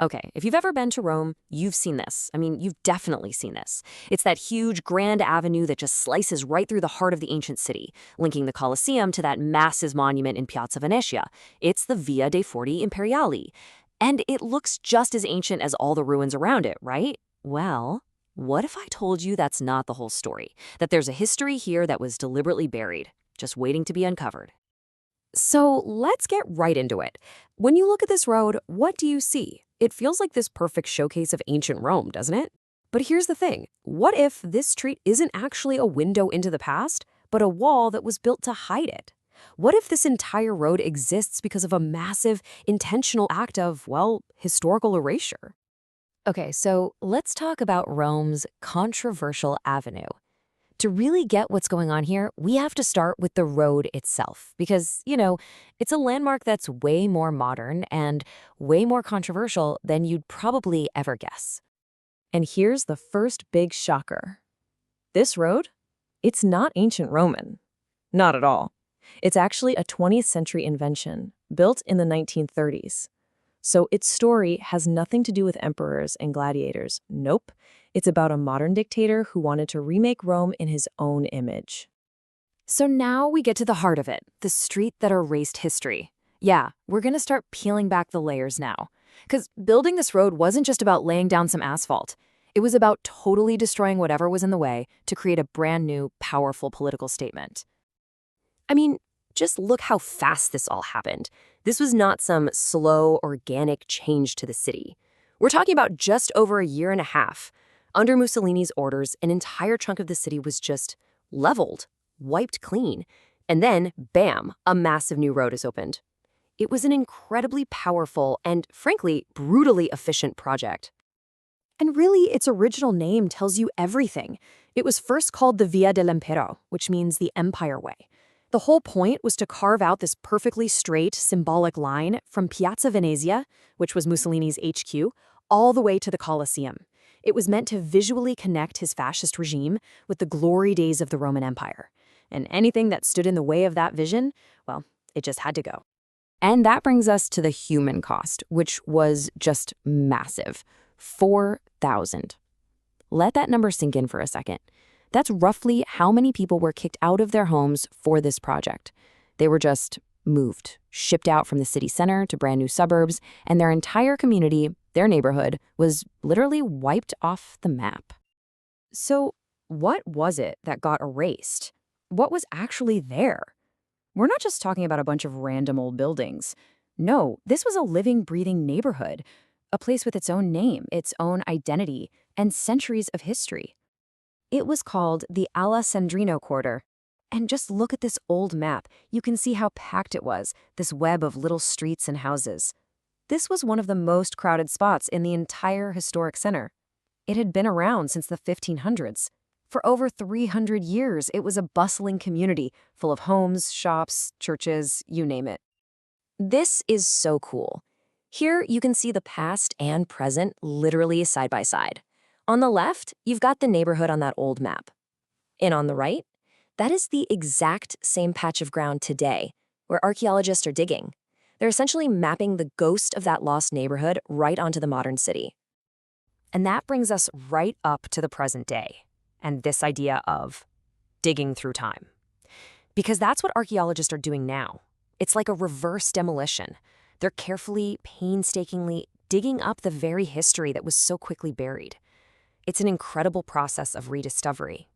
Okay, if you've ever been to Rome, you've seen this. I mean, you've definitely seen this. It's that huge, grand avenue that just slices right through the heart of the ancient city, linking the Colosseum to that massive monument in Piazza Venezia. It's the Via dei Fori Imperiali. And it looks just as ancient as all the ruins around it, right? Well, what if I told you that's not the whole story? That there's a history here that was deliberately buried, just waiting to be uncovered. So let's get right into it. When you look at this road, what do you see? It feels like this perfect showcase of ancient Rome, doesn't it? But here's the thing. What if this street isn't actually a window into the past, but a wall that was built to hide it? What if this entire road exists because of a massive, intentional act of, well, historical erasure? Okay, so let's talk about Rome's controversial avenue. To really get what's going on here, we have to start with the road itself because, it's a landmark that's way more modern and way more controversial than you'd probably ever guess. And here's the first big shocker. This road? It's not ancient Roman. Not at all. It's actually a 20th century invention, built in the 1930s. So its story has nothing to do with emperors and gladiators. Nope. It's about a modern dictator who wanted to remake Rome in his own image. So now we get to the heart of it, the street that erased history. Yeah, we're going to start peeling back the layers now. Because building this road wasn't just about laying down some asphalt. It was about totally destroying whatever was in the way to create a brand new, powerful political statement. I mean, just look how fast this all happened. This was not some slow, organic change to the city. We're talking about just over a year and a half. Under Mussolini's orders, an entire chunk of the city was just leveled, wiped clean, and then, bam, a massive new road is opened. It was an incredibly powerful and, frankly, brutally efficient project. And really, its original name tells you everything. It was first called the Via dell'Impero, which means the Empire Way. The whole point was to carve out this perfectly straight, symbolic line from Piazza Venezia, which was Mussolini's HQ, all the way to the Colosseum. It was meant to visually connect his fascist regime with the glory days of the Roman Empire. And anything that stood in the way of that vision, well, it just had to go. And that brings us to the human cost, which was just massive. 4,000. Let that number sink in for a second. That's roughly how many people were kicked out of their homes for this project. They were just moved, shipped out from the city center to brand new suburbs, and their entire community, their neighborhood, was literally wiped off the map. So what was it that got erased? What was actually there? We're not just talking about a bunch of random old buildings. No, this was a living, breathing neighborhood, a place with its own name, its own identity, and centuries of history. It was called the Alessandrino Quarter. And just look at this old map. You can see how packed it was, this web of little streets and houses. This was one of the most crowded spots in the entire historic center. It had been around since the 1500s. For over 300 years, it was a bustling community full of homes, shops, churches, you name it. This is so cool. Here you can see the past and present literally side by side. On the left, you've got the neighborhood on that old map. And on the right, that is the exact same patch of ground today, where archaeologists are digging. They're essentially mapping the ghost of that lost neighborhood right onto the modern city. And that brings us right up to the present day, and this idea of digging through time. Because that's what archaeologists are doing now. It's like a reverse demolition. They're carefully, painstakingly digging up the very history that was so quickly buried. It's an incredible process of rediscovery.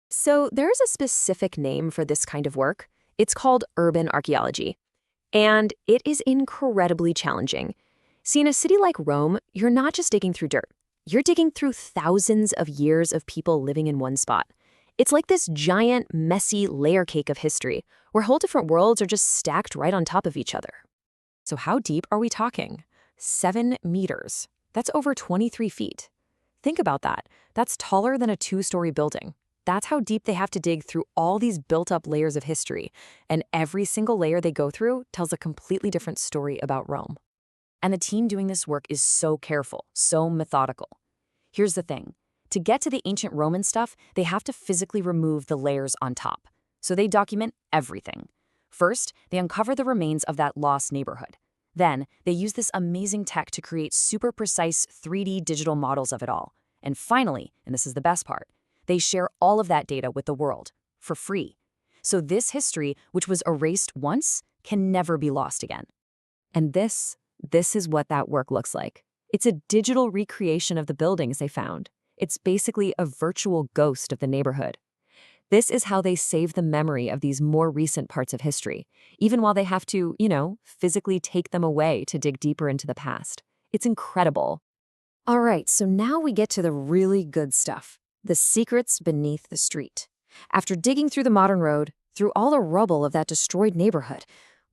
So there's a specific name for this kind of work. It's called urban archaeology. And it is incredibly challenging. See, in a city like Rome, you're not just digging through dirt. You're digging through thousands of years of people living in one spot. It's like this giant, messy layer cake of history, where whole different worlds are just stacked right on top of each other. So how deep are we talking? 7 meters. That's over 23 feet. Think about that. That's taller than a 2-story building. That's how deep they have to dig through all these built-up layers of history, and every single layer they go through tells a completely different story about Rome. And the team doing this work is so careful, so methodical. Here's the thing. To get to the ancient Roman stuff, they have to physically remove the layers on top. So they document everything. First, they uncover the remains of that lost neighborhood. Then, they use this amazing tech to create super precise 3D digital models of it all. And finally, and this is the best part, they share all of that data with the world, for free. So this history, which was erased once, can never be lost again. And this is what that work looks like. It's a digital recreation of the buildings they found. It's basically a virtual ghost of the neighborhood. This is how they save the memory of these more recent parts of history, even while they have to, physically take them away to dig deeper into the past. It's incredible. All right, so now we get to the really good stuff, the secrets beneath the street. After digging through the modern road, through all the rubble of that destroyed neighborhood,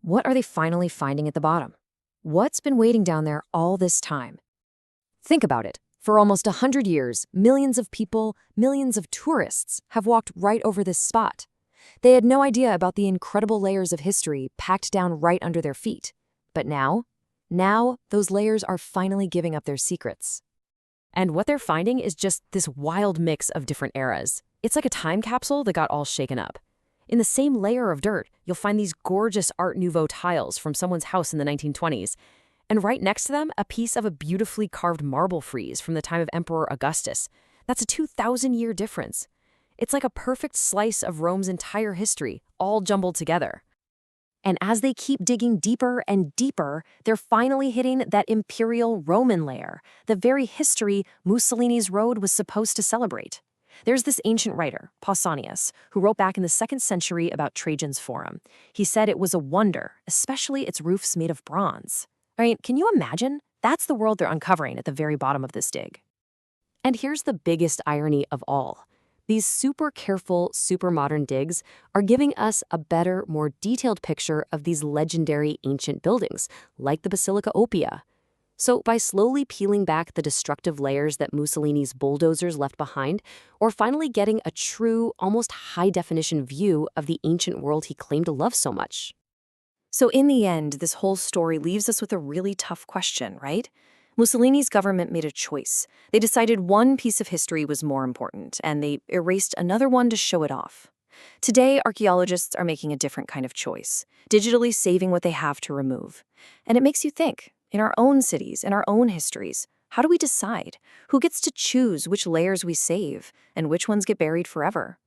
what are they finally finding at the bottom? What's been waiting down there all this time? Think about it. For almost 100 years, millions of people, millions of tourists have walked right over this spot. They had no idea about the incredible layers of history packed down right under their feet. But now those layers are finally giving up their secrets. And what they're finding is just this wild mix of different eras. It's like a time capsule that got all shaken up. In the same layer of dirt, you'll find these gorgeous Art Nouveau tiles from someone's house in the 1920s. And right next to them, a piece of a beautifully carved marble frieze from the time of Emperor Augustus. That's a 2,000-year difference. It's like a perfect slice of Rome's entire history, all jumbled together. And as they keep digging deeper and deeper, they're finally hitting that Imperial Roman layer, the very history Mussolini's road was supposed to celebrate. There's this ancient writer, Pausanias, who wrote back in the 2nd century about Trajan's Forum. He said it was a wonder, especially its roofs made of bronze. I mean, can you imagine? That's the world they're uncovering at the very bottom of this dig. And here's the biggest irony of all. These super careful, super modern digs are giving us a better, more detailed picture of these legendary ancient buildings, like the Basilica Oppia. So by slowly peeling back the destructive layers that Mussolini's bulldozers left behind, we're finally getting a true, almost high-definition view of the ancient world he claimed to love so much. So in the end, this whole story leaves us with a really tough question, right? Mussolini's government made a choice. They decided one piece of history was more important, and they erased another one to show it off. Today, archaeologists are making a different kind of choice, digitally saving what they have to remove. And it makes you think, in our own cities, in our own histories, how do we decide? Who gets to choose which layers we save, and which ones get buried forever?